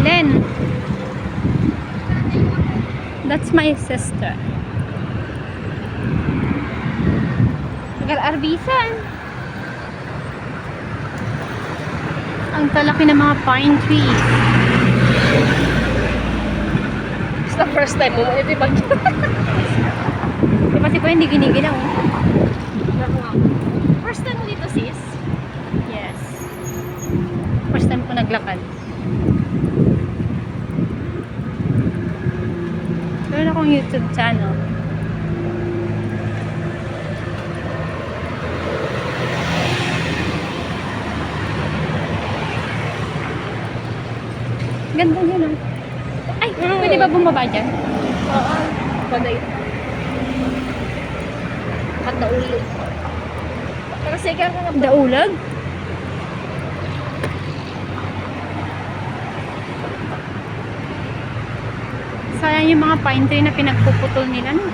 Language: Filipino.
Len. That's my sister. Tagal Arbisan. Ang talaki ng mga pine trees. It's the first time mo, ito yung bagyo. Di ba si Kuya hindi ginigilaw? First time mo dito, sis? Yes. First time ko naglakad. Meron akong YouTube channel. Ganda yun, oh. Ay, pwede ba bumaba dyan? Oo. Bagay. Mataulit. Kasi kaya ka nga Daulag? Sayang yung mga pine tree na pinagpuputol nila, no?